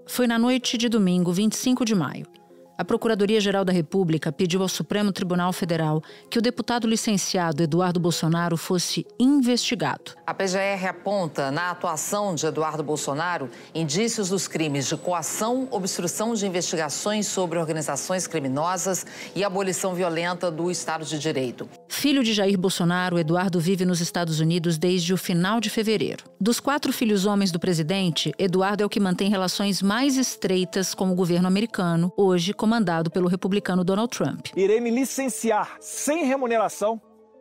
Foi na noite de domingo, 25 de maio. A Procuradoria-Geral da República pediu ao Supremo Tribunal Federal que o deputado licenciado Eduardo Bolsonaro fosse investigado. A PGR aponta na atuação de Eduardo Bolsonaro indícios dos crimes de coação, obstrução de investigações sobre organizações criminosas e abolição violenta do Estado de Direito. Filho de Jair Bolsonaro, Eduardo vive nos Estados Unidos desde o final de fevereiro. Dos 4 filhos homens do presidente, Eduardo é o que mantém relações mais estreitas com o governo americano, hoje comandado pelo republicano Donald Trump. Irei me licenciar sem remuneração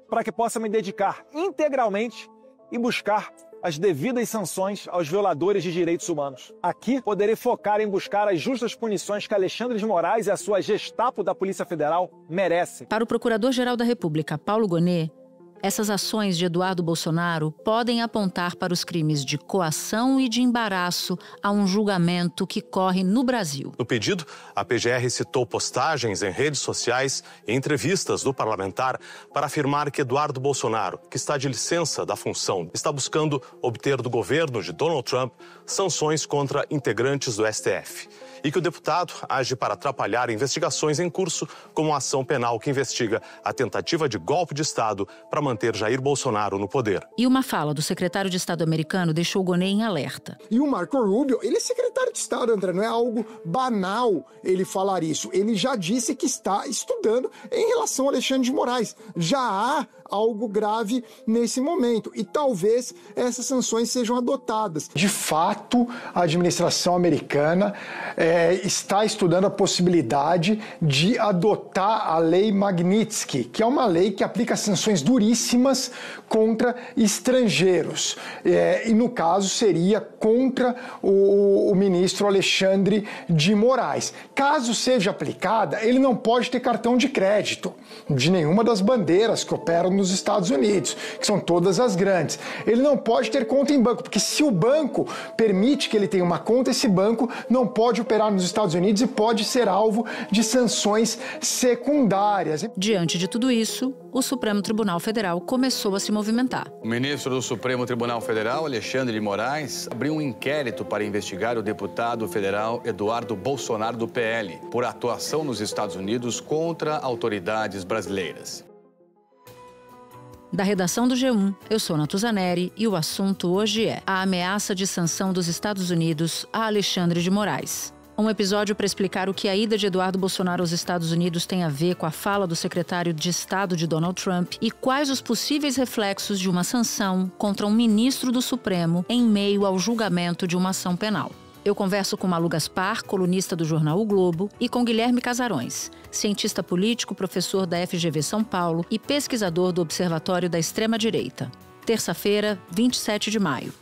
para que possa me dedicar integralmente e buscar as devidas sanções aos violadores de direitos humanos. Aqui, poderei focar em buscar as justas punições que Alexandre de Moraes e a sua Gestapo da Polícia Federal merecem. Para o Procurador-Geral da República, Paulo Gonet, essas ações de Eduardo Bolsonaro podem apontar para os crimes de coação e de embaraço a um julgamento que corre no Brasil. No pedido, a PGR citou postagens em redes sociais e entrevistas do parlamentar para afirmar que Eduardo Bolsonaro, que está de licença da função, está buscando obter do governo de Donald Trump sanções contra integrantes do STF. E que o deputado age para atrapalhar investigações em curso, como a ação penal que investiga a tentativa de golpe de Estado para manter Jair Bolsonaro no poder. E uma fala do secretário de Estado americano deixou Gonet em alerta. E o Marco Rubio, ele é secretário de Estado, André, não é algo banal ele falar isso. Ele já disse que está estudando em relação a Alexandre de Moraes. Já há algo grave nesse momento e talvez essas sanções sejam adotadas. De fato, a administração americana está estudando a possibilidade de adotar a Lei Magnitsky, que é uma lei que aplica sanções duríssimas contra estrangeiros. E no caso seria contra o ministro Alexandre de Moraes. Caso seja aplicada, ele não pode ter cartão de crédito de nenhuma das bandeiras que operam nos Estados Unidos, que são todas as grandes. Ele não pode ter conta em banco, porque se o banco permite que ele tenha uma conta, esse banco não pode operar nos Estados Unidos e pode ser alvo de sanções secundárias. Diante de tudo isso, o Supremo Tribunal Federal começou a se movimentar. O ministro do Supremo Tribunal Federal, Alexandre de Moraes, abriu um inquérito para investigar o deputado federal Eduardo Bolsonaro do PL por atuação nos Estados Unidos contra autoridades brasileiras. Da redação do G1, eu sou Natuzaneri e o assunto hoje é a ameaça de sanção dos Estados Unidos a Alexandre de Moraes. Um episódio para explicar o que a ida de Eduardo Bolsonaro aos Estados Unidos tem a ver com a fala do secretário de Estado de Donald Trump e quais os possíveis reflexos de uma sanção contra um ministro do Supremo em meio ao julgamento de uma ação penal. Eu converso com Malu Gaspar, colunista do jornal O Globo, e com Guilherme Casarões, cientista político, professor da FGV São Paulo e pesquisador do Observatório da Extrema-Direita. Terça-feira, 27 de maio.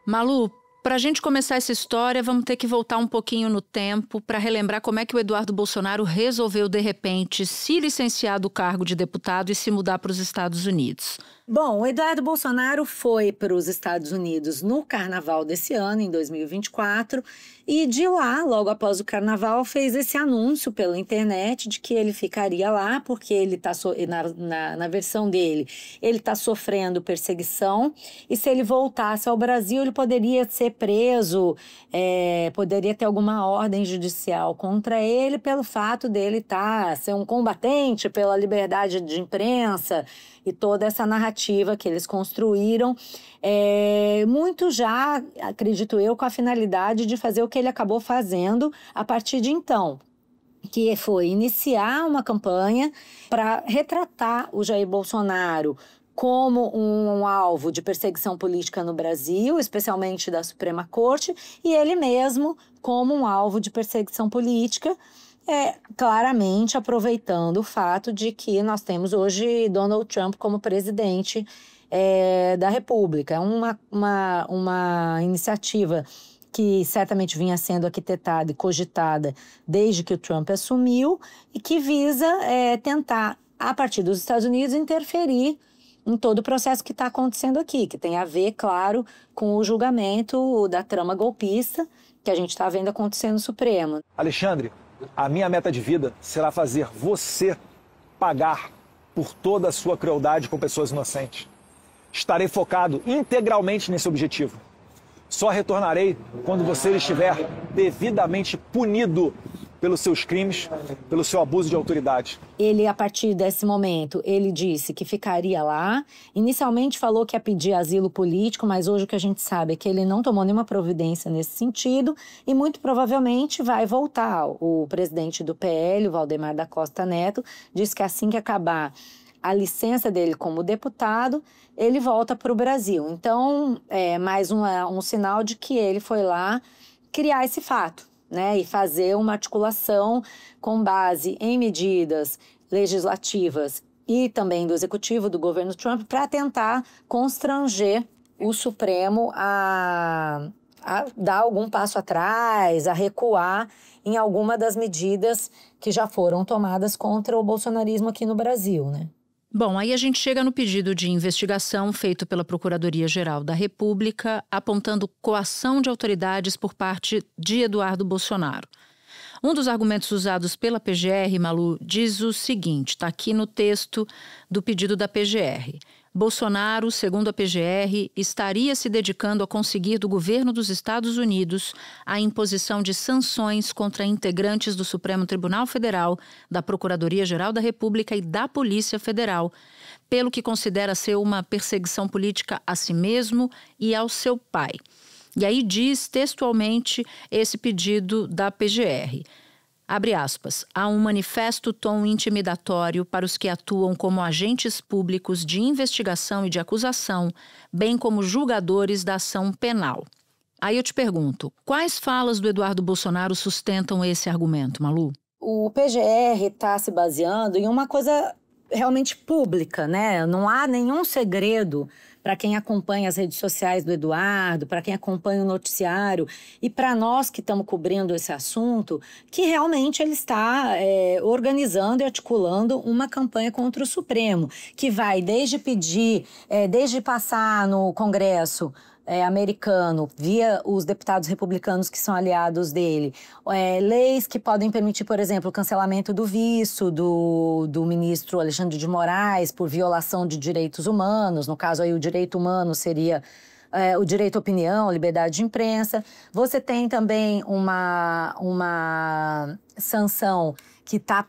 Malu, para a gente começar essa história, vamos ter que voltar um pouquinho no tempo para relembrar como é que o Eduardo Bolsonaro resolveu, de repente, se licenciar do cargo de deputado e se mudar para os Estados Unidos. Bom, o Eduardo Bolsonaro foi para os Estados Unidos no carnaval desse ano, em 2024, e de lá, logo após o carnaval, fez esse anúncio pela internet de que ele ficaria lá, porque ele está, na versão dele, ele está sofrendo perseguição, e se ele voltasse ao Brasil, ele poderia ser preso, poderia ter alguma ordem judicial contra ele pelo fato dele ser um combatente pela liberdade de imprensa e toda essa narrativa que eles construíram, muito já, acredito eu, com a finalidade de fazer o que ele acabou fazendo a partir de então, que foi iniciar uma campanha para retratar o Jair Bolsonaro como um alvo de perseguição política no Brasil, especialmente da Suprema Corte, e ele mesmo como um alvo de perseguição política, claramente aproveitando o fato de que nós temos hoje Donald Trump como presidente da República. É uma iniciativa que certamente vinha sendo arquitetada e cogitada desde que o Trump assumiu e que visa tentar, a partir dos Estados Unidos, interferir em todo o processo que está acontecendo aqui, que tem a ver, claro, com o julgamento da trama golpista que a gente está vendo acontecer no Supremo. Alexandre, a minha meta de vida será fazer você pagar por toda a sua crueldade com pessoas inocentes. Estarei focado integralmente nesse objetivo. Só retornarei quando você estiver devidamente punido pelos seus crimes, pelo seu abuso de autoridade. Ele, a partir desse momento, ele disse que ficaria lá. Inicialmente falou que ia pedir asilo político, mas hoje o que a gente sabe é que ele não tomou nenhuma providência nesse sentido e muito provavelmente vai voltar. O presidente do PL, o Valdemar da Costa Neto, disse que assim que acabar a licença dele como deputado, ele volta para o Brasil. Então, é mais um sinal de que ele foi lá criar esse fato, né? E fazer uma articulação com base em medidas legislativas e também do executivo, do governo Trump, para tentar constranger o Supremo a dar algum passo atrás, a recuar em alguma das medidas que já foram tomadas contra o bolsonarismo aqui no Brasil, né? Bom, aí a gente chega no pedido de investigação feito pela Procuradoria-Geral da República, apontando coação de autoridades por parte de Eduardo Bolsonaro. Um dos argumentos usados pela PGR, Malu, diz o seguinte, está aqui no texto do pedido da PGR. Bolsonaro, segundo a PGR, estaria se dedicando a conseguir do governo dos Estados Unidos a imposição de sanções contra integrantes do Supremo Tribunal Federal, da Procuradoria-Geral da República e da Polícia Federal, pelo que considera ser uma perseguição política a si mesmo e ao seu pai. E aí diz textualmente esse pedido da PGR. Abre aspas, há um manifesto tom intimidatório para os que atuam como agentes públicos de investigação e de acusação, bem como julgadores da ação penal. Aí eu te pergunto, quais falas do Eduardo Bolsonaro sustentam esse argumento, Malu? O PGR está se baseando em uma coisa realmente pública, né? Não há nenhum segredo para quem acompanha as redes sociais do Eduardo, para quem acompanha o noticiário e para nós que estamos cobrindo esse assunto, que realmente ele está organizando e articulando uma campanha contra o Supremo, que vai desde passar no Congresso americano, via os deputados republicanos que são aliados dele, leis que podem permitir, por exemplo, o cancelamento do visto do ministro Alexandre de Moraes por violação de direitos humanos. No caso aí o direito humano seria o direito à opinião, liberdade de imprensa. Você tem também uma sanção que está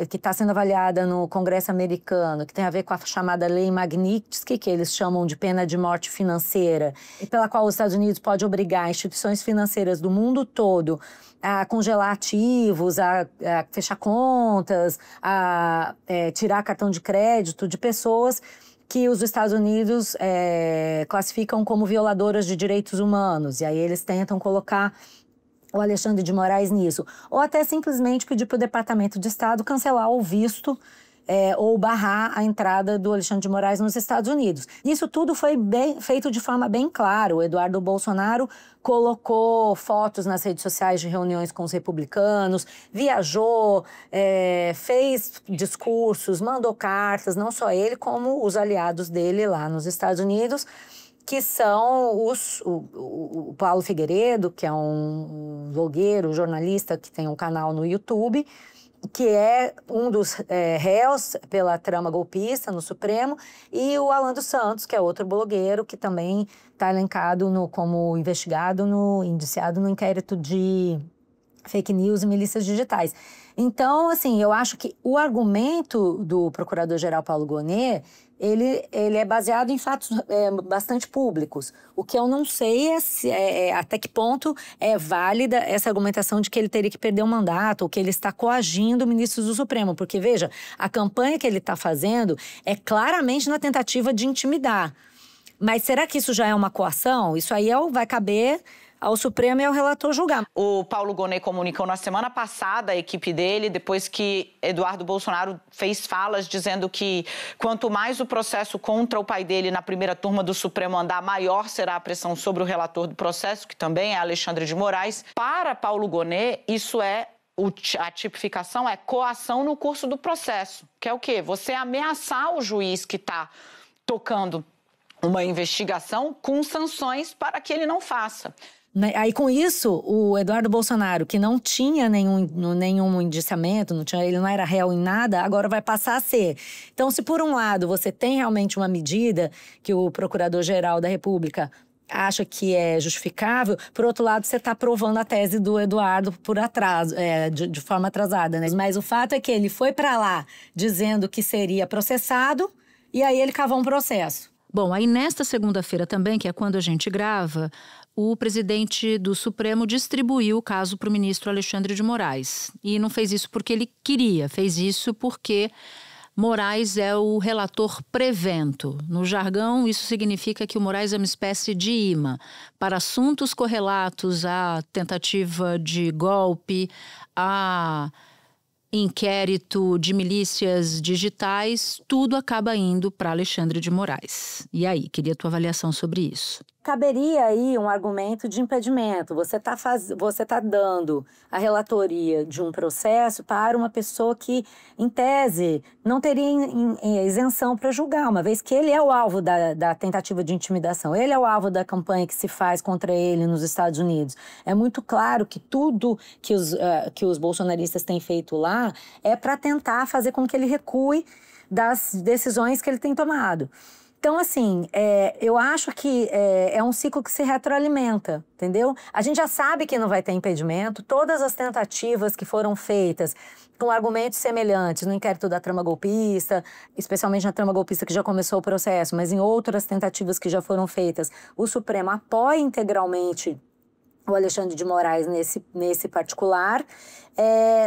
que está sendo avaliada no Congresso americano, que tem a ver com a chamada Lei Magnitsky, que eles chamam de pena de morte financeira, e pela qual os Estados Unidos pode obrigar instituições financeiras do mundo todo a congelar ativos, a fechar contas, a tirar cartão de crédito de pessoas que os Estados Unidos classificam como violadoras de direitos humanos. E aí eles tentam colocar o Alexandre de Moraes nisso. Ou até simplesmente pedir para o Departamento de Estado cancelar o visto ou barrar a entrada do Alexandre de Moraes nos Estados Unidos. Isso tudo foi feito de forma bem clara. O Eduardo Bolsonaro colocou fotos nas redes sociais de reuniões com os republicanos, viajou, fez discursos, mandou cartas, não só ele, como os aliados dele lá nos Estados Unidos, que são o Paulo Figueiredo, que é um blogueiro, jornalista que tem um canal no YouTube, que é um dos réus pela trama golpista no Supremo, e o Alan dos Santos, que é outro blogueiro que também está elencado como indiciado no inquérito de fake news e milícias digitais. Então, assim, eu acho que o argumento do procurador-geral Paulo Gonet, ele é baseado em fatos bastante públicos. O que eu não sei é até que ponto é válida essa argumentação de que ele teria que perder o mandato ou que ele está coagindo ministros do Supremo. Porque, veja, a campanha que ele está fazendo é claramente na tentativa de intimidar. Mas será que isso já é uma coação? Isso aí vai caber ao Supremo e ao relator julgar. O Paulo Gonet comunicou na semana passada a equipe dele, depois que Eduardo Bolsonaro fez falas dizendo que quanto mais o processo contra o pai dele na primeira turma do Supremo andar, maior será a pressão sobre o relator do processo, que também é Alexandre de Moraes. Para Paulo Gonet, isso a tipificação é coação no curso do processo, que é o quê? Você ameaçar o juiz que está tocando uma investigação com sanções para que ele não faça. Aí, com isso, o Eduardo Bolsonaro, que não tinha nenhum indiciamento, ele não era réu em nada, agora vai passar a ser. Então, se por um lado você tem realmente uma medida que o Procurador-Geral da República acha que é justificável, por outro lado, você está provando a tese do Eduardo por atraso, de forma atrasada, né? Mas o fato é que ele foi para lá dizendo que seria processado e aí ele cavou um processo. Bom, aí nesta segunda-feira também, que é quando a gente grava, o presidente do Supremo distribuiu o caso para o ministro Alexandre de Moraes. E não fez isso porque ele queria, fez isso porque Moraes é o relator prevento. No jargão, isso significa que o Moraes é uma espécie de imã para assuntos correlatos à tentativa de golpe, a inquérito de milícias digitais, tudo acaba indo para Alexandre de Moraes. E aí, queria a tua avaliação sobre isso. Caberia aí um argumento de impedimento. Você tá dando a relatoria de um processo para uma pessoa que, em tese, não teria isenção para julgar, uma vez que ele é o alvo da tentativa de intimidação. Ele é o alvo da campanha que se faz contra ele nos Estados Unidos. É muito claro que tudo que os bolsonaristas têm feito lá é para tentar fazer com que ele recue das decisões que ele tem tomado. Então, assim, eu acho que é um ciclo que se retroalimenta, entendeu? A gente já sabe que não vai ter impedimento. Todas as tentativas que foram feitas com argumentos semelhantes no inquérito da trama golpista, especialmente na trama golpista que já começou o processo, mas em outras tentativas que já foram feitas, o Supremo apoia integralmente o Alexandre de Moraes nesse particular.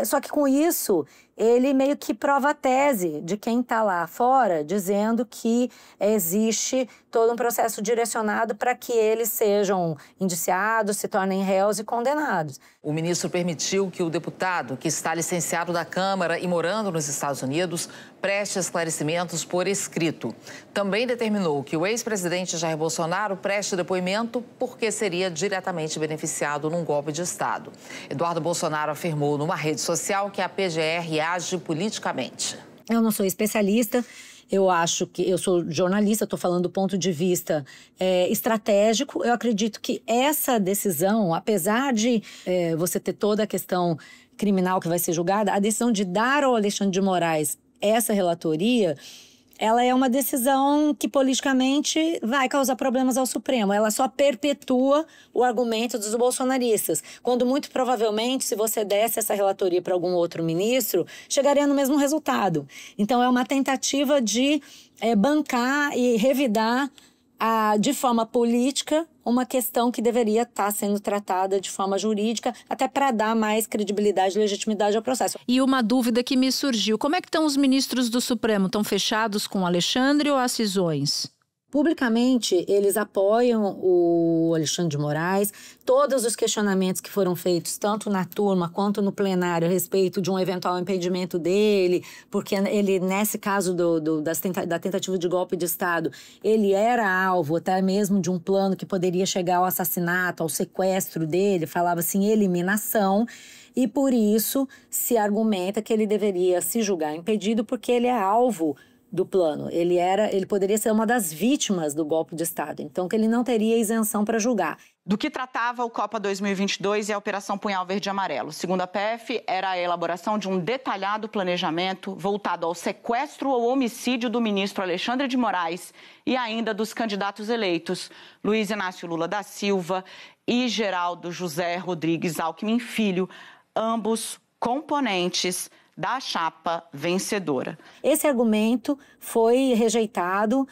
Só que com isso, ele meio que prova a tese de quem está lá fora, dizendo que existe todo um processo direcionado para que eles sejam indiciados, se tornem réus e condenados. O ministro permitiu que o deputado, que está licenciado da Câmara e morando nos Estados Unidos, preste esclarecimentos por escrito. Também determinou que o ex-presidente Jair Bolsonaro preste depoimento porque seria diretamente beneficiado num golpe de Estado. Eduardo Bolsonaro afirmou numa rede social que a PGR age politicamente. Eu não sou especialista, eu sou jornalista, estou falando do ponto de vista estratégico. Eu acredito que essa decisão, apesar de você ter toda a questão criminal que vai ser julgada, a decisão de dar ao Alexandre de Moraes essa relatoria, ela é uma decisão que politicamente vai causar problemas ao Supremo. Ela só perpetua o argumento dos bolsonaristas, quando muito provavelmente, se você desse essa relatoria para algum outro ministro, chegaria no mesmo resultado. Então, é uma tentativa de bancar e revidar de forma política uma questão que deveria estar sendo tratada de forma jurídica, até para dar mais credibilidade e legitimidade ao processo. E uma dúvida que me surgiu, como é que estão os ministros do Supremo? Estão fechados com o Alexandre ou há cisões? Publicamente, eles apoiam o Alexandre de Moraes. Todos os questionamentos que foram feitos, tanto na turma quanto no plenário, a respeito de um eventual impedimento dele, porque ele, nesse caso da tentativa de golpe de Estado, ele era alvo até mesmo de um plano que poderia chegar ao assassinato, ao sequestro dele, falava-se em eliminação. E por isso se argumenta que ele deveria se julgar impedido porque ele é alvo do plano. Ele poderia ser uma das vítimas do golpe de Estado, então que ele não teria isenção para julgar. Do que tratava o Copa 2022 e a Operação Punhal Verde e Amarelo? Segundo a PF, era a elaboração de um detalhado planejamento voltado ao sequestro ou homicídio do ministro Alexandre de Moraes e ainda dos candidatos eleitos, Luiz Inácio Lula da Silva e Geraldo José Rodrigues Alckmin Filho, ambos componentes da chapa vencedora. Esse argumento foi rejeitado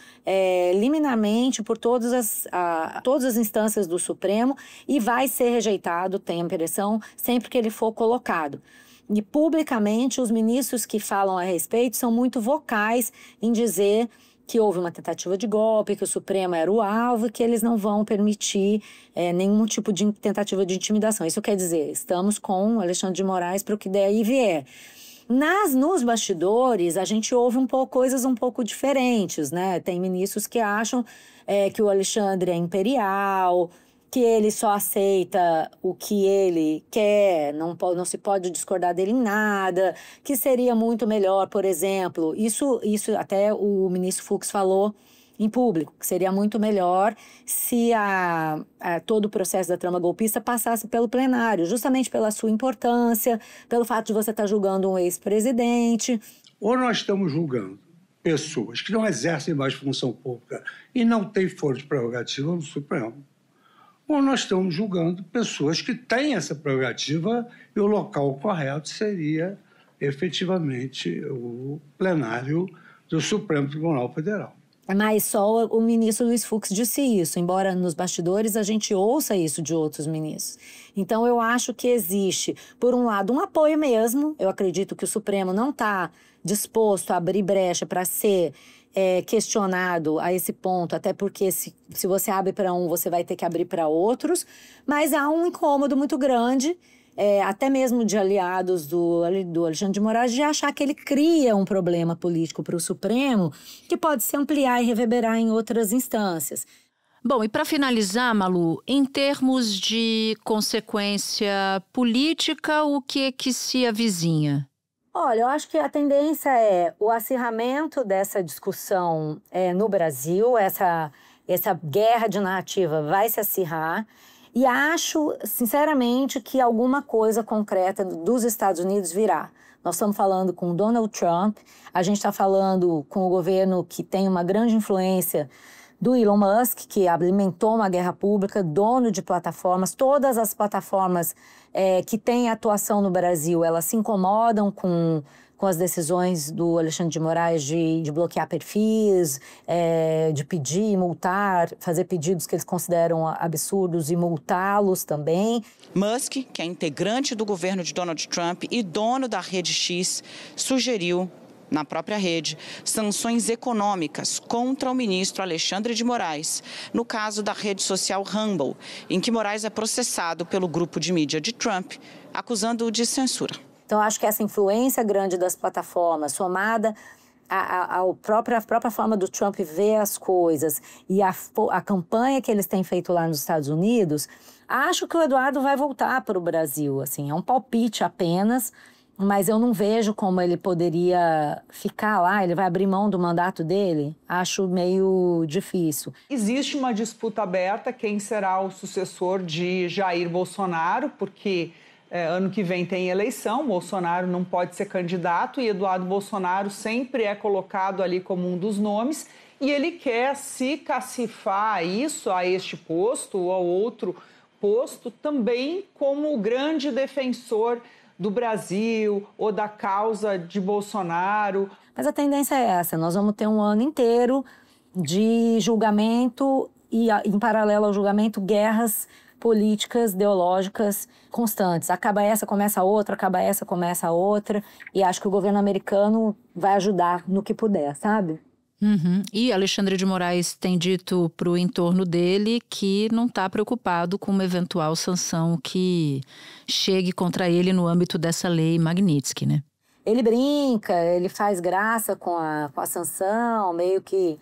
liminarmente por todas as instâncias do Supremo e vai ser rejeitado, tenho a impressão, sempre que ele for colocado. E publicamente os ministros que falam a respeito são muito vocais em dizer que houve uma tentativa de golpe, que o Supremo era o alvo e que eles não vão permitir nenhum tipo de tentativa de intimidação. Isso quer dizer, estamos com o Alexandre de Moraes para o que der e vier. Nos bastidores, a gente ouve coisas um pouco diferentes, né? Tem ministros que acham que o Alexandre é imperial, que ele só aceita o que ele quer, não se pode discordar dele em nada, que seria muito melhor, por exemplo, isso até o ministro Fux falou em público, que seria muito melhor se todo o processo da trama golpista passasse pelo plenário, justamente pela sua importância, pelo fato de você estar julgando um ex-presidente. Ou nós estamos julgando pessoas que não exercem mais função pública e não têm foro de prerrogativa no Supremo, ou nós estamos julgando pessoas que têm essa prerrogativa e o local correto seria efetivamente o plenário do Supremo Tribunal Federal. Mas só o ministro Luiz Fux disse isso, embora nos bastidores a gente ouça isso de outros ministros. Então eu acho que existe, por um lado, um apoio mesmo. Eu acredito que o Supremo não está disposto a abrir brecha para ser questionado a esse ponto, até porque se você abre para um, você vai ter que abrir para outros. Mas há um incômodo muito grande, até mesmo de aliados do Alexandre de Moraes, de achar que ele cria um problema político para o Supremo que pode se ampliar e reverberar em outras instâncias. Bom, e para finalizar, Malu, em termos de consequência política, o que se avizinha? Olha, eu acho que a tendência é o acirramento dessa discussão no Brasil, essa guerra de narrativa vai se acirrar. E acho, sinceramente, que alguma coisa concreta dos Estados Unidos virá. Nós estamos falando com Donald Trump, a gente está falando com o governo que tem uma grande influência do Elon Musk, que alimentou uma guerra pública, dono de plataformas. Todas as plataformas que têm atuação no Brasil, elas se incomodam com as decisões do Alexandre de Moraes de bloquear perfis, de pedir, multar, fazer pedidos que eles consideram absurdos e multá-los também. Musk, que é integrante do governo de Donald Trump e dono da Rede X, sugeriu, na própria rede, sanções econômicas contra o ministro Alexandre de Moraes, no caso da rede social Rumble, em que Moraes é processado pelo grupo de mídia de Trump, acusando-o de censura. Então, acho que essa influência grande das plataformas, somada à própria forma do Trump ver as coisas e a campanha que eles têm feito lá nos Estados Unidos, acho que o Eduardo vai voltar para o Brasil. Assim, é um palpite apenas, mas eu não vejo como ele poderia ficar lá. Ele vai abrir mão do mandato dele? Acho meio difícil. Existe uma disputa aberta, quem será o sucessor de Jair Bolsonaro, porque ano que vem tem eleição, Bolsonaro não pode ser candidato e Eduardo Bolsonaro sempre é colocado ali como um dos nomes e ele quer se cacifar a este posto ou a outro posto também como o grande defensor do Brasil ou da causa de Bolsonaro. Mas a tendência é essa, nós vamos ter um ano inteiro de julgamento e, em paralelo ao julgamento, guerras políticas, ideológicas constantes. Acaba essa, começa a outra, acaba essa, começa a outra. E acho que o governo americano vai ajudar no que puder, sabe? Uhum. E Alexandre de Moraes tem dito para o entorno dele que não está preocupado com uma eventual sanção que chegue contra ele no âmbito dessa lei Magnitsky, né? Ele brinca, ele faz graça com a sanção, meio que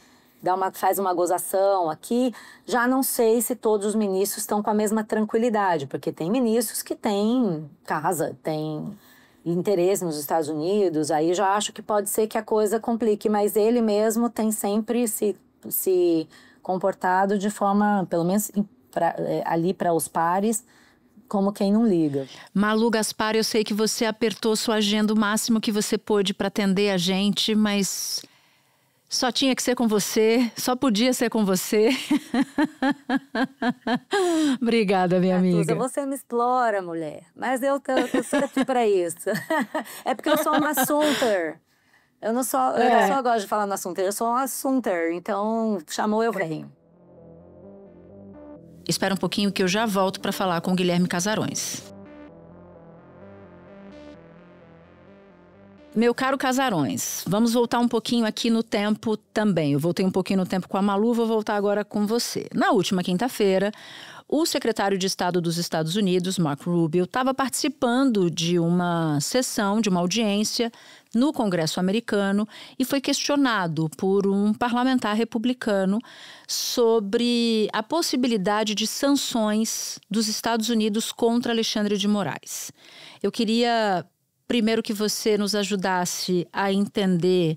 faz uma gozação aqui. Já não sei se todos os ministros estão com a mesma tranquilidade, porque tem ministros que têm casa, têm interesse nos Estados Unidos, aí já acho que pode ser que a coisa complique, mas ele mesmo tem sempre se comportado de forma, pelo menos ali para os pares, como quem não liga. Malu Gaspar, eu sei que você apertou sua agenda o máximo que você pôde para atender a gente, mas só tinha que ser com você, só podia ser com você. Obrigada, minha amiga. Você me explora, mulher, mas eu sou aqui para isso. É porque eu sou uma assunter. Eu não só gosto de falar no assunter, eu sou uma assunter, então chamou, eu venho. Espera um pouquinho que eu já volto para falar com o Guilherme Casarões. Meu caro Casarões, vamos voltar um pouquinho aqui no tempo também. Eu voltei um pouquinho no tempo com a Malu, vou voltar agora com você. Na última quinta-feira, o secretário de Estado dos Estados Unidos, Marco Rubio, estava participando de uma sessão, de uma audiência no Congresso americano e foi questionado por um parlamentar republicano sobre a possibilidade de sanções dos Estados Unidos contra Alexandre de Moraes. Eu queria primeiro que você nos ajudasse a entender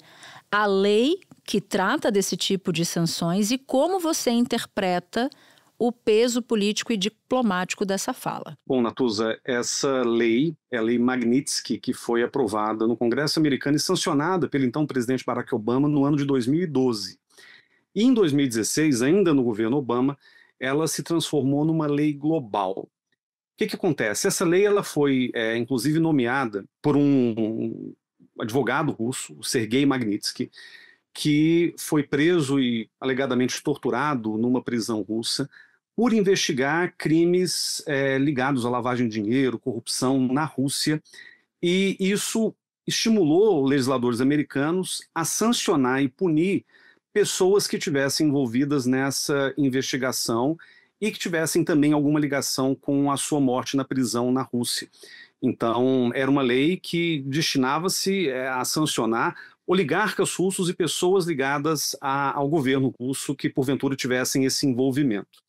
a lei que trata desse tipo de sanções e como você interpreta o peso político e diplomático dessa fala. Bom, Natuza, essa lei é a Lei Magnitsky, que foi aprovada no Congresso americano e sancionada pelo então presidente Barack Obama no ano de 2012. E em 2016, ainda no governo Obama, ela se transformou numa lei global. O que acontece? Essa lei ela foi, inclusive, nomeada por um advogado russo, o Sergei Magnitsky, que foi preso e alegadamente torturado numa prisão russa por investigar crimes ligados à lavagem de dinheiro, corrupção na Rússia, e isso estimulou legisladores americanos a sancionar e punir pessoas que estivessem envolvidas nessa investigação e que tivessem também alguma ligação com a sua morte na prisão na Rússia. Então, era uma lei que destinava-se a sancionar oligarcas russos e pessoas ligadas ao governo russo que, porventura, tivessem esse envolvimento.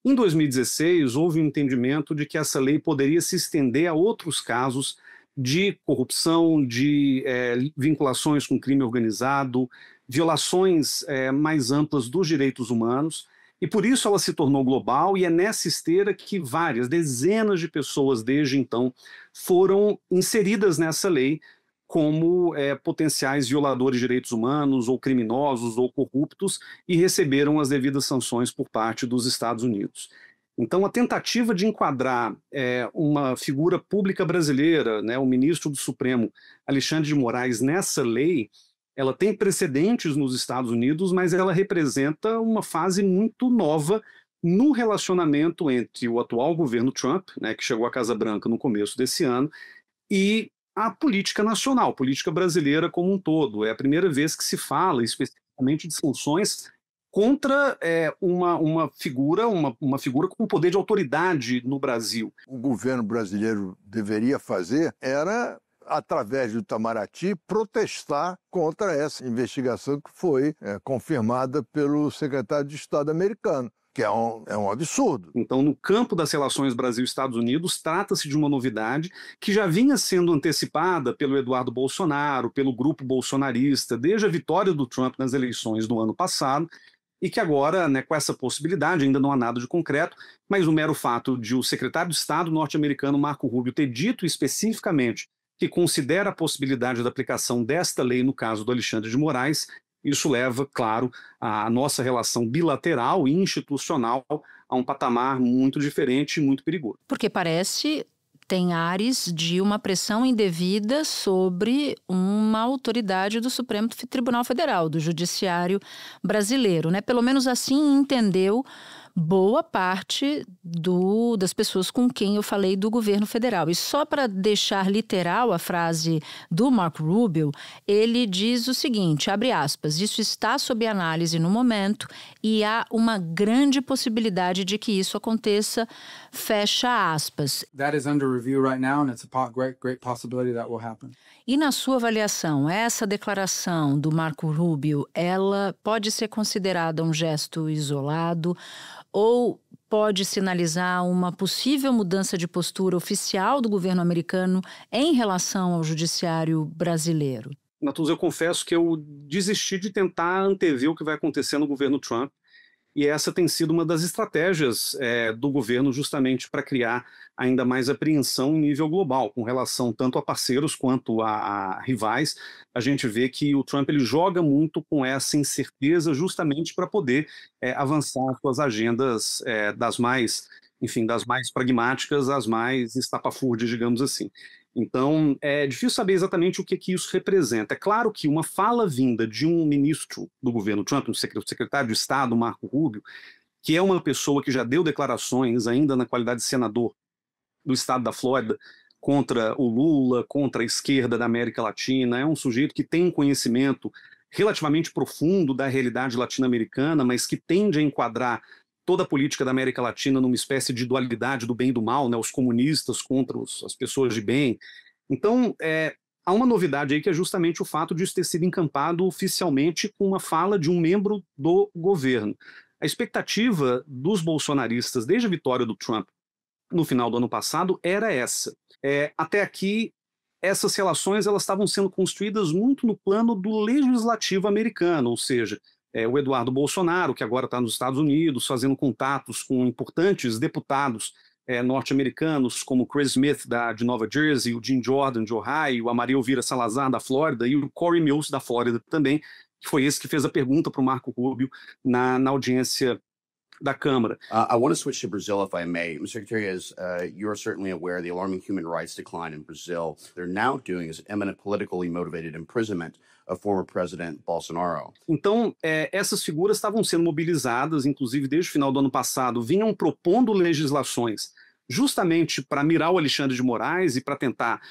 Em 2016, houve um entendimento de que essa lei poderia se estender a outros casos de corrupção, de vinculações com crime organizado, violações mais amplas dos direitos humanos, e por isso ela se tornou global, e é nessa esteira que várias, dezenas de pessoas desde então foram inseridas nessa lei como potenciais violadores de direitos humanos, ou criminosos, ou corruptos, e receberam as devidas sanções por parte dos Estados Unidos. Então, a tentativa de enquadrar uma figura pública brasileira, né, o ministro do Supremo, Alexandre de Moraes, nessa lei, ela tem precedentes nos Estados Unidos, mas ela representa uma fase muito nova no relacionamento entre o atual governo Trump, né, que chegou à Casa Branca no começo desse ano, e a política nacional, política brasileira como um todo. É a primeira vez que se fala especificamente de sanções contra uma figura com poder de autoridade no Brasil. O governo brasileiro deveria fazer era, através do Itamaraty, protestar contra essa investigação que foi confirmada pelo secretário de Estado americano, que é um absurdo. Então, no campo das relações Brasil-Estados Unidos, trata-se de uma novidade que já vinha sendo antecipada pelo Eduardo Bolsonaro, pelo grupo bolsonarista, desde a vitória do Trump nas eleições do ano passado, e que agora, né, com essa possibilidade, ainda não há nada de concreto, mas o mero fato de o secretário de Estado norte-americano, Marco Rubio, ter dito especificamente que considera a possibilidade da aplicação desta lei no caso do Alexandre de Moraes, isso leva, claro, a nossa relação bilateral e institucional a um patamar muito diferente e muito perigoso. Porque tem ares de uma pressão indevida sobre uma autoridade do Supremo Tribunal Federal, do Judiciário brasileiro, né? Pelo menos assim entendeu boa parte das pessoas com quem eu falei do governo federal. E só para deixar literal a frase do Marco Rubio, ele diz o seguinte, abre aspas, isso está sob análise no momento e há uma grande possibilidade de que isso aconteça, fecha aspas. That is under review right now and it's a great possibility that will happen. E na sua avaliação, essa declaração do Marco Rubio, ela pode ser considerada um gesto isolado ou pode sinalizar uma possível mudança de postura oficial do governo americano em relação ao judiciário brasileiro? Natuza, eu confesso que eu desisti de tentar antever o que vai acontecer no governo Trump, e essa tem sido uma das estratégias do governo justamente para criar ainda mais apreensão em nível global, com relação tanto a parceiros quanto a rivais. A gente vê que o Trump ele joga muito com essa incerteza justamente para poder avançar suas agendas das mais pragmáticas às mais estapafúrdias, digamos assim. Então, é difícil saber exatamente o que isso representa. É claro que uma fala vinda de um ministro do governo Trump, o secretário de Estado, Marco Rubio, que é uma pessoa que já deu declarações, ainda na qualidade de senador do estado da Flórida, contra o Lula, contra a esquerda da América Latina, é um sujeito que tem um conhecimento relativamente profundo da realidade latino-americana, mas que tende a enquadrar toda a política da América Latina numa espécie de dualidade do bem e do mal, né, os comunistas contra as pessoas de bem. Então, há uma novidade aí que é justamente o fato de isso ter sido encampado oficialmente com uma fala de um membro do governo. A expectativa dos bolsonaristas desde a vitória do Trump no final do ano passado era essa. Até aqui, essas relações elas estavam sendo construídas muito no plano do legislativo americano, ou seja, o Eduardo Bolsonaro, que agora está nos Estados Unidos, fazendo contatos com importantes deputados norte-americanos, como Chris Smith, de Nova Jersey, o Jim Jordan, de Ohio, a Maria Elvira Salazar, da Flórida, e o Corey Mills, da Flórida também, que foi esse que fez a pergunta para o Marco Rubio na audiência da Câmara. I want to switch to Brazil, if I may. Mr. Secretary, as you're certainly aware, the alarming human rights decline in Brazil. They're now doing is imminent politically motivated imprisonment of former President Bolsonaro. Então, essas figuras estavam sendo mobilizadas, inclusive desde o final do ano passado, vinham propondo legislações justamente para mirar o Alexandre de Moraes e para tentar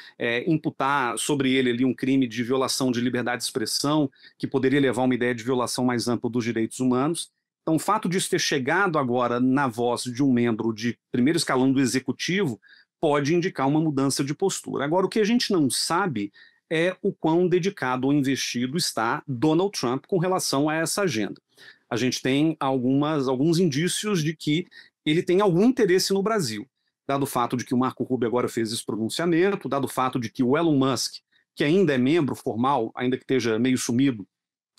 imputar sobre ele ali um crime de violação de liberdade de expressão, que poderia levar a uma ideia de violação mais ampla dos direitos humanos. Então, o fato disso ter chegado agora na voz de um membro de primeiro escalão do executivo pode indicar uma mudança de postura. Agora, o que a gente não sabe é o quão dedicado ou investido está Donald Trump com relação a essa agenda. A gente tem alguns indícios de que ele tem algum interesse no Brasil, dado o fato de que o Marco Rubio agora fez esse pronunciamento, dado o fato de que o Elon Musk, que ainda é membro formal, ainda que esteja meio sumido,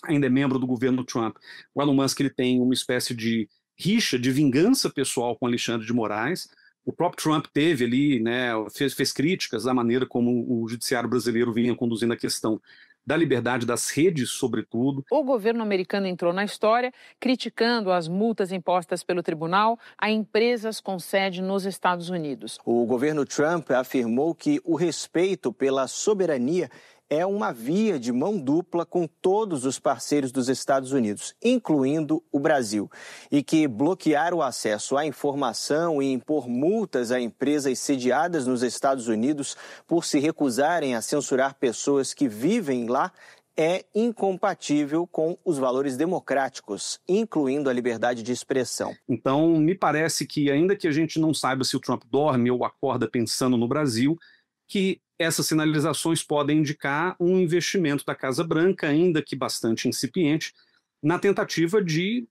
ainda é membro do governo Trump. O Elon Musk ele tem uma espécie de rixa, de vingança pessoal com Alexandre de Moraes. O próprio Trump teve ali, fez críticas da maneira como o judiciário brasileiro vinha conduzindo a questão da liberdade das redes, sobretudo. O governo americano entrou na história criticando as multas impostas pelo tribunal a empresas com sede nos Estados Unidos. O governo Trump afirmou que o respeito pela soberania é uma via de mão dupla com todos os parceiros dos Estados Unidos, incluindo o Brasil, e que bloquear o acesso à informação e impor multas a empresas sediadas nos Estados Unidos por se recusarem a censurar pessoas que vivem lá é incompatível com os valores democráticos, incluindo a liberdade de expressão. Então, me parece que, ainda que a gente não saiba se o Trump dorme ou acorda pensando no Brasil, que essas sinalizações podem indicar um investimento da Casa Branca, ainda que bastante incipiente, na tentativa de,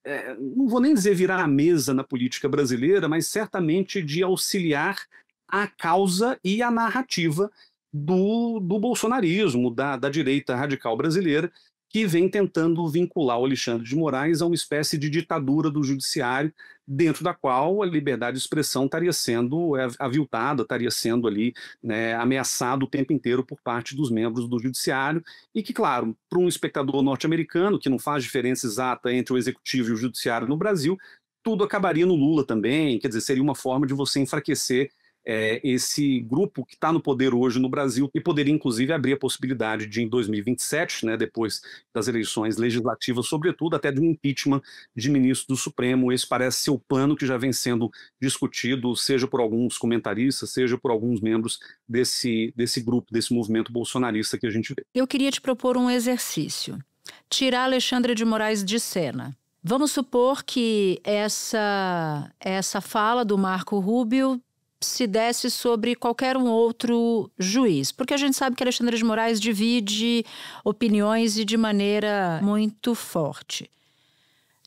não vou nem dizer virar a mesa na política brasileira, mas certamente de auxiliar a causa e a narrativa do bolsonarismo, da direita radical brasileira, que vem tentando vincular o Alexandre de Moraes a uma espécie de ditadura do judiciário, dentro da qual a liberdade de expressão estaria sendo aviltada, estaria sendo ali ameaçado o tempo inteiro por parte dos membros do judiciário, e que, claro, para um espectador norte-americano, que não faz diferença exata entre o executivo e o judiciário no Brasil, tudo acabaria no Lula também, quer dizer, seria uma forma de você enfraquecer esse grupo que está no poder hoje no Brasil e poderia, inclusive, abrir a possibilidade de, em 2027, depois das eleições legislativas, sobretudo, até de um impeachment de ministro do Supremo. Esse parece ser o plano que já vem sendo discutido, seja por alguns comentaristas, seja por alguns membros desse grupo, desse movimento bolsonarista que a gente vê. Eu queria te propor um exercício. Tirar Alexandre de Moraes de cena. Vamos supor que essa fala do Marco Rubio se desse sobre qualquer um outro juiz, porque a gente sabe que Alexandre de Moraes divide opiniões e de maneira muito forte.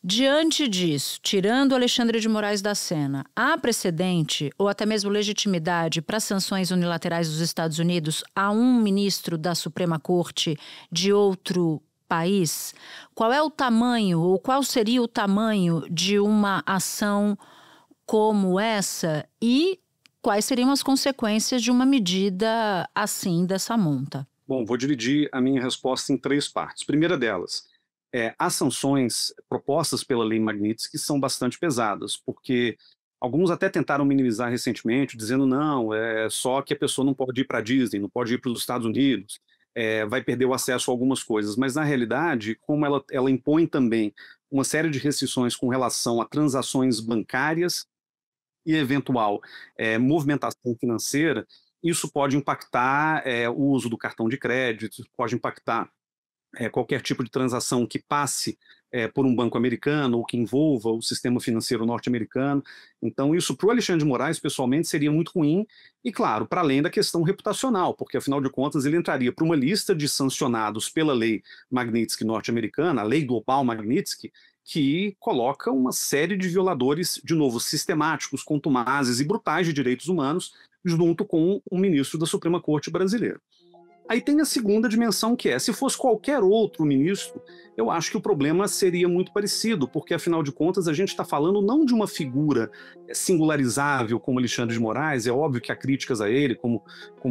Diante disso, tirando Alexandre de Moraes da cena, há precedente ou até mesmo legitimidade para sanções unilaterais dos Estados Unidos a um ministro da Suprema Corte de outro país? Qual é o tamanho ou qual seria o tamanho de uma ação como essa e quais seriam as consequências de uma medida assim, dessa monta? Bom, vou dividir a minha resposta em 3 partes. Primeira delas, as sanções propostas pela Lei Magnitsky são bastante pesadas, porque alguns até tentaram minimizar recentemente, dizendo não, é só que a pessoa não pode ir para a Disney, não pode ir para os Estados Unidos, vai perder o acesso a algumas coisas. Mas, na realidade, como ela impõe também uma série de restrições com relação a transações bancárias e eventual movimentação financeira, isso pode impactar o uso do cartão de crédito, pode impactar qualquer tipo de transação que passe por um banco americano ou que envolva o sistema financeiro norte-americano. Então, isso para o Alexandre de Moraes, pessoalmente, seria muito ruim e, claro, para além da questão reputacional, porque, afinal de contas, ele entraria para uma lista de sancionados pela lei Magnitsky norte-americana, a lei global Magnitsky, que coloca uma série de violadores, de novo, sistemáticos, contumazes e brutais de direitos humanos, junto com o ministro da Suprema Corte brasileira. Aí tem a segunda dimensão, que é, se fosse qualquer outro ministro, eu acho que o problema seria muito parecido, porque, afinal de contas, a gente está falando não de uma figura singularizável como Alexandre de Moraes, é óbvio que há críticas a ele, como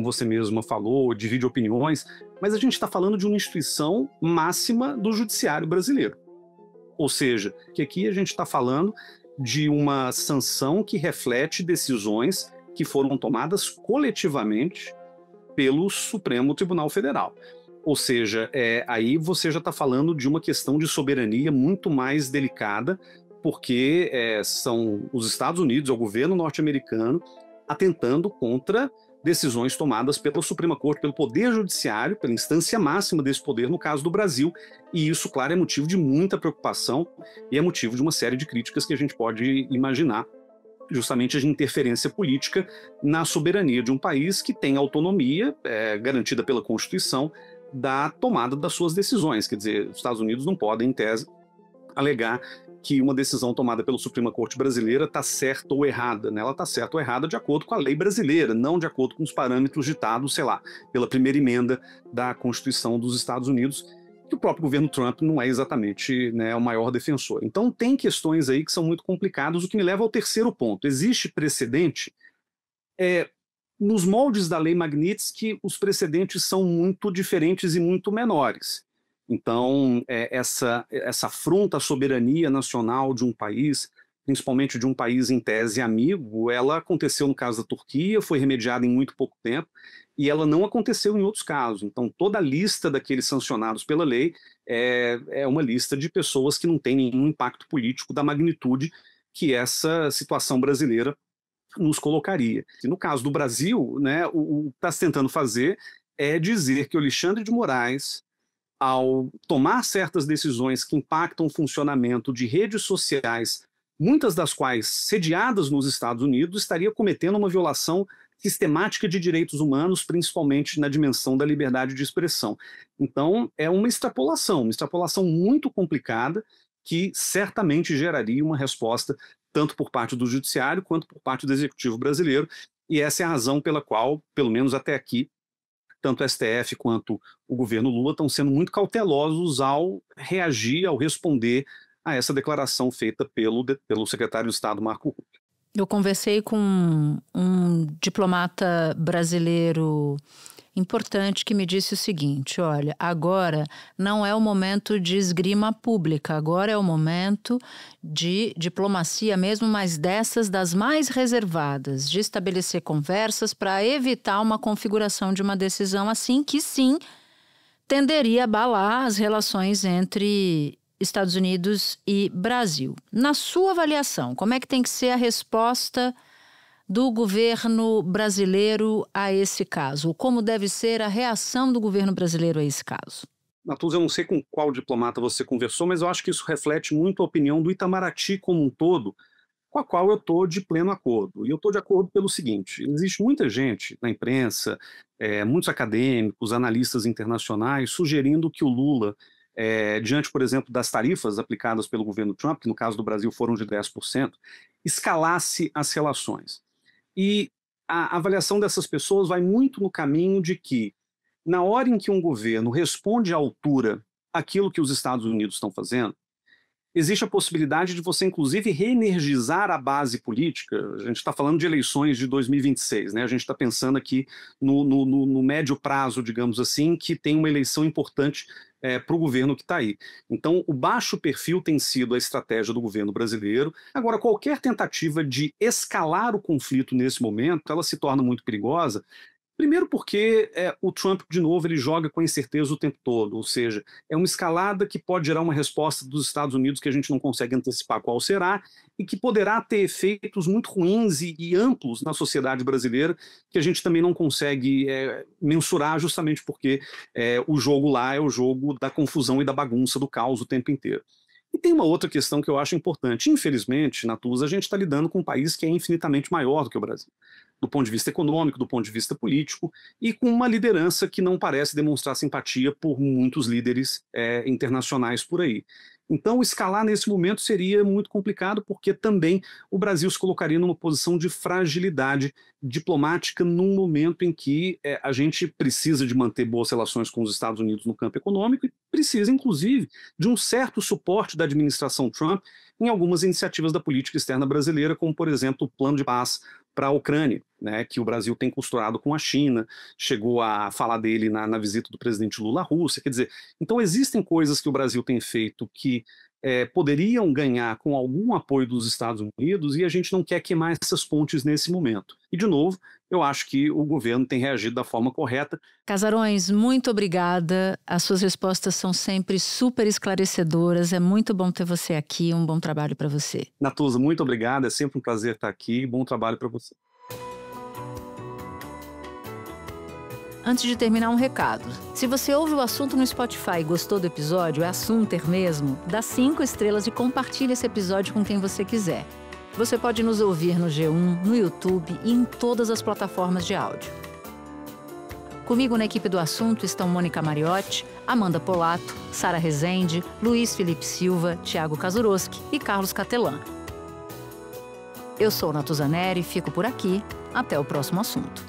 você mesma falou, divide opiniões, mas a gente está falando de uma instituição máxima do judiciário brasileiro. Ou seja, que aqui a gente está falando de uma sanção que reflete decisões que foram tomadas coletivamente pelo Supremo Tribunal Federal. Ou seja, aí você já está falando de uma questão de soberania muito mais delicada, porque são os Estados Unidos, é o governo norte-americano, atentando contra decisões tomadas pela Suprema Corte, pelo Poder Judiciário, pela instância máxima desse poder, no caso do Brasil, e isso, claro, é motivo de muita preocupação e é motivo de uma série de críticas que a gente pode imaginar, justamente de interferência política na soberania de um país que tem autonomia garantida pela Constituição da tomada das suas decisões. Quer dizer, os Estados Unidos não podem, em tese, alegar que uma decisão tomada pela Suprema Corte brasileira está certa ou errada, né? Ela está certa ou errada de acordo com a lei brasileira, não de acordo com os parâmetros ditados, sei lá, pela primeira emenda da Constituição dos Estados Unidos, que o próprio governo Trump não é exatamente, né, o maior defensor. Então tem questões aí que são muito complicadas, o que me leva ao terceiro ponto. Existe precedente, nos moldes da lei Magnitsky, os precedentes são muito diferentes e muito menores. Então, essa afronta à soberania nacional de um país, principalmente de um país em tese amigo, ela aconteceu no caso da Turquia, foi remediada em muito pouco tempo, e ela não aconteceu em outros casos. Então, toda a lista daqueles sancionados pela lei é uma lista de pessoas que não têm nenhum impacto político da magnitude que essa situação brasileira nos colocaria. E no caso do Brasil, né, o que está se tentando fazer é dizer que o Alexandre de Moraes, ao tomar certas decisões que impactam o funcionamento de redes sociais, muitas das quais sediadas nos Estados Unidos, estaria cometendo uma violação sistemática de direitos humanos, principalmente na dimensão da liberdade de expressão. Então, é uma extrapolação muito complicada, que certamente geraria uma resposta tanto por parte do Judiciário quanto por parte do Executivo brasileiro, e essa é a razão pela qual, pelo menos até aqui, tanto o STF quanto o governo Lula estão sendo muito cautelosos ao reagir, ao responder a essa declaração feita pelo secretário de Estado, Marco Rubio. Eu conversei com um diplomata brasileiro importante que me disse o seguinte: olha, agora não é o momento de esgrima pública, agora é o momento de diplomacia mesmo, mas dessas das mais reservadas, de estabelecer conversas para evitar uma configuração de uma decisão assim que sim tenderia a abalar as relações entre Estados Unidos e Brasil. Na sua avaliação, como é que tem que ser a resposta do governo brasileiro a esse caso? Como deve ser a reação do governo brasileiro a esse caso? Natuza, eu não sei com qual diplomata você conversou, mas eu acho que isso reflete muito a opinião do Itamaraty como um todo, com a qual eu estou de pleno acordo. E eu estou de acordo pelo seguinte: existe muita gente na imprensa, muitos acadêmicos, analistas internacionais, sugerindo que o Lula, diante, por exemplo, das tarifas aplicadas pelo governo Trump, que no caso do Brasil foram de 10%, escalasse as relações. E a avaliação dessas pessoas vai muito no caminho de que, na hora em que um governo responde à altura aquilo que os Estados Unidos estão fazendo, existe a possibilidade de você, inclusive, reenergizar a base política. A gente está falando de eleições de 2026, né? A gente está pensando aqui no médio prazo, digamos assim, que tem uma eleição importante para o governo que está aí. Então, o baixo perfil tem sido a estratégia do governo brasileiro. Agora, qualquer tentativa de escalar o conflito nesse momento, ela se torna muito perigosa. Primeiro porque o Trump, de novo, ele joga com incerteza o tempo todo, ou seja, é uma escalada que pode gerar uma resposta dos Estados Unidos que a gente não consegue antecipar qual será e que poderá ter efeitos muito ruins e amplos na sociedade brasileira que a gente também não consegue mensurar, justamente porque o jogo lá é o jogo da confusão e da bagunça, do caos o tempo inteiro. E tem uma outra questão que eu acho importante. Infelizmente, Natuza, a gente está lidando com um país que é infinitamente maior do que o Brasil, do ponto de vista econômico, do ponto de vista político, e com uma liderança que não parece demonstrar simpatia por muitos líderes internacionais por aí. Então, escalar nesse momento seria muito complicado, porque também o Brasil se colocaria numa posição de fragilidade diplomática num momento em que a gente precisa de manter boas relações com os Estados Unidos no campo econômico e precisa, inclusive, de um certo suporte da administração Trump em algumas iniciativas da política externa brasileira, como, por exemplo, o plano de paz para a Ucrânia, né, que o Brasil tem costurado com a China, chegou a falar dele na visita do presidente Lula à Rússia. Quer dizer, então existem coisas que o Brasil tem feito que poderiam ganhar com algum apoio dos Estados Unidos, e a gente não quer queimar essas pontes nesse momento. E, de novo, eu acho que o governo tem reagido da forma correta. Casarões, muito obrigada. As suas respostas são sempre super esclarecedoras. É muito bom ter você aqui. Um bom trabalho para você. Natuza, muito obrigado. É sempre um prazer estar aqui. Bom trabalho para você. Antes de terminar, um recado. Se você ouve o assunto no Spotify e gostou do episódio, é assunter mesmo, dá 5 estrelas e compartilha esse episódio com quem você quiser. Você pode nos ouvir no G1, no YouTube e em todas as plataformas de áudio. Comigo na equipe do assunto estão Mônica Mariotti, Amanda Polato, Sara Rezende, Luiz Felipe Silva, Thiago Kazuroski e Carlos Catelan. Eu sou Natuza Neri e fico por aqui. Até o próximo assunto.